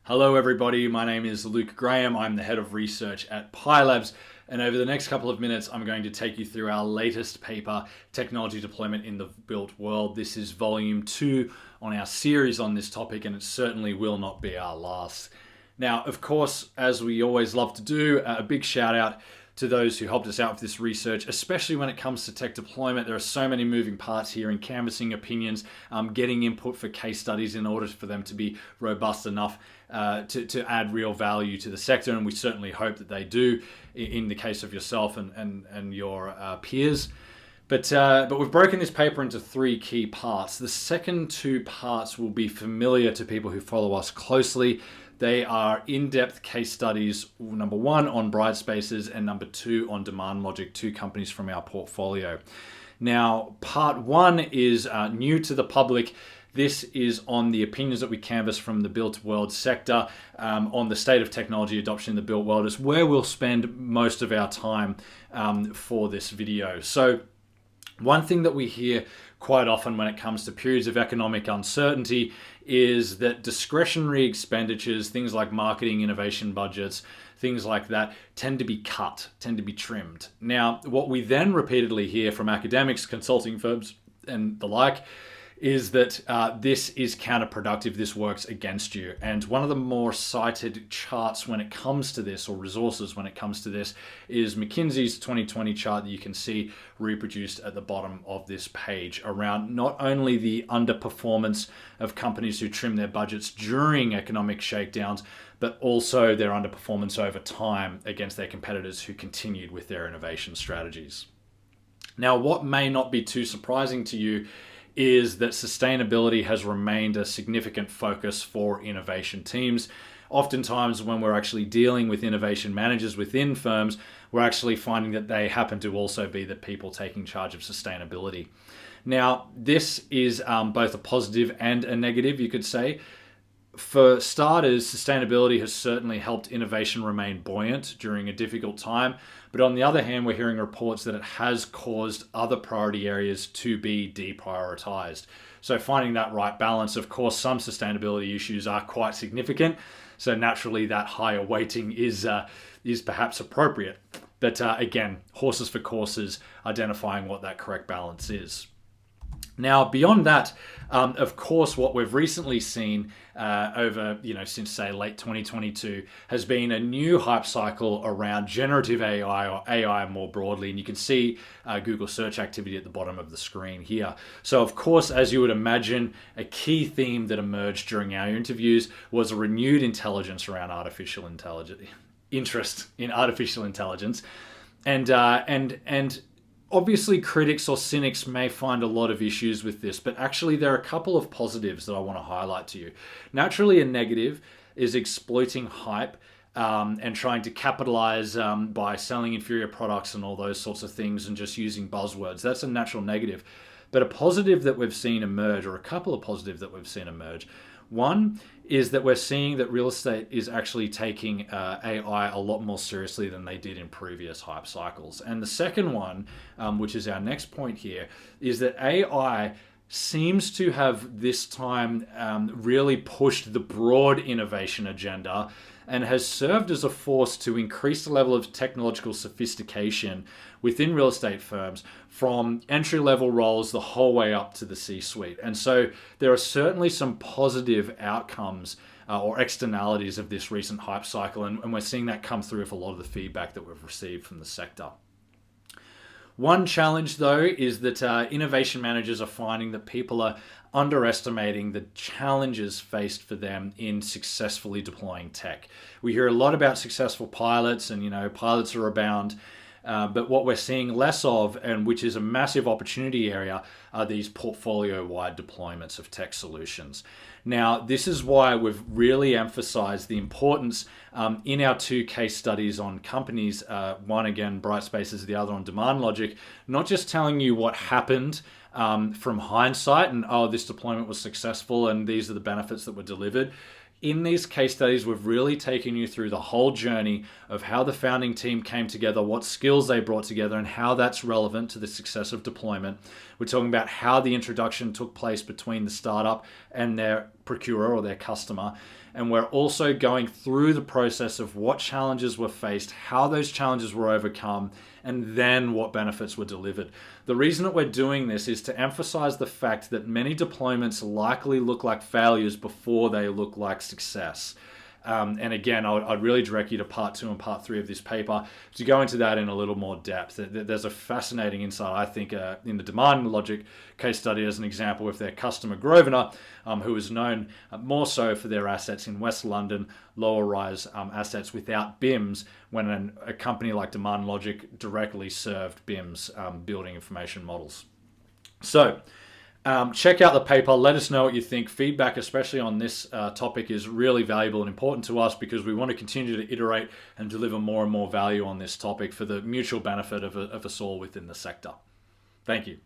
Hello everybody, my name is Luke Graham. I'm the head of research at PyLabs, and over the next couple of minutes I'm going to take you through our latest paper, Technology Deployment in the Built World. This is volume 2 on our series on this topic, and it certainly will not be our last. Now, of course, as we always love to do, a big shout out to those who helped us out with this research, especially when it comes to tech deployment. There are so many moving parts here in canvassing opinions, getting input for case studies in order for them to be robust enough to add real value to the sector, and we certainly hope that they do in the case of yourself and your peers. But we've broken this paper into 3 key parts. The second 2 parts will be familiar to people who follow us closely. They are in-depth case studies, number 1 on Brightspaces and number 2 on Demand Logic, 2 companies from our portfolio. Now, part 1 is new to the public. This is on the opinions that we canvass from the built world sector on the state of technology adoption in the built world. Is where we'll spend most of our time for this video. So one thing that we hear quite often when it comes to periods of economic uncertainty is that discretionary expenditures, things like marketing, innovation budgets, things like that, tend to be cut, tend to be trimmed. Now, what we then repeatedly hear from academics, consulting firms, and the like, is that this is counterproductive, this works against you. And one of the more cited charts when it comes to this, or resources when it comes to this, is McKinsey's 2020 chart that you can see reproduced at the bottom of this page around not only the underperformance of companies who trim their budgets during economic shakedowns, but also their underperformance over time against their competitors who continued with their innovation strategies. Now, what may not be too surprising to you is that sustainability has remained a significant focus for innovation teams. Oftentimes when we're actually dealing with innovation managers within firms, we're actually finding that they happen to also be the people taking charge of sustainability. Now, this is both a positive and a negative, you could say. For starters, sustainability has certainly helped innovation remain buoyant during a difficult time. But on the other hand, we're hearing reports that it has caused other priority areas to be deprioritized. So finding that right balance, of course, some sustainability issues are quite significant. So naturally, that higher weighting is perhaps appropriate. But again, horses for courses, identifying what that correct balance is. Now, beyond that, of course, what we've recently seen over, since say late 2022 has been a new hype cycle around generative AI or AI more broadly. And you can see Google search activity at the bottom of the screen here. So, of course, as you would imagine, a key theme that emerged during our interviews was a renewed intelligence around artificial intelligence, interest in artificial intelligence, and obviously, critics or cynics may find a lot of issues with this, but actually there are a couple of positives that I want to highlight to you. Naturally, a negative is exploiting hype and trying to capitalize by selling inferior products and all those sorts of things and just using buzzwords. That's a natural negative. But a positive that we've seen emerge, or a couple of positives that we've seen emerge, one is that we're seeing that real estate is actually taking AI a lot more seriously than they did in previous hype cycles. And the second one, which is our next point here, is that AI seems to have this time really pushed the broad innovation agenda and has served as a force to increase the level of technological sophistication within real estate firms from entry-level roles the whole way up to the C-suite. And so there are certainly some positive outcomes or externalities of this recent hype cycle, and we're seeing that come through with a lot of the feedback that we've received from the sector. One challenge, though, is that innovation managers are finding that people are underestimating the challenges faced for them in successfully deploying tech. We hear a lot about successful pilots, and pilots are abound. But what we're seeing less of, and which is a massive opportunity area, are these portfolio-wide deployments of tech solutions. Now, this is why we've really emphasized the importance in our 2 case studies on companies, one again, Brightspaces, the other on Demand Logic, not just telling you what happened from hindsight and, this deployment was successful and these are the benefits that were delivered. In these case studies, we've really taken you through the whole journey of how the founding team came together, what skills they brought together, and how that's relevant to the success of deployment. We're talking about how the introduction took place between the startup and their procurer or their customer. And we're also going through the process of what challenges were faced, how those challenges were overcome, and then what benefits were delivered. The reason that we're doing this is to emphasize the fact that many deployments likely look like failures before they look like success. And again, I'd really direct you to part 2 and part 3 of this paper to go into that in a little more depth. There's a fascinating insight, I think, in the demand logic case study as an example with their customer Grosvenor, who is known more so for their assets in West London, lower-rise assets without BIMs, when a company like Demand Logic directly served BIMs, building information models. So, check out the paper. Let us know what you think. Feedback, especially on this topic, is really valuable and important to us because we want to continue to iterate and deliver more and more value on this topic for the mutual benefit of us all within the sector. Thank you.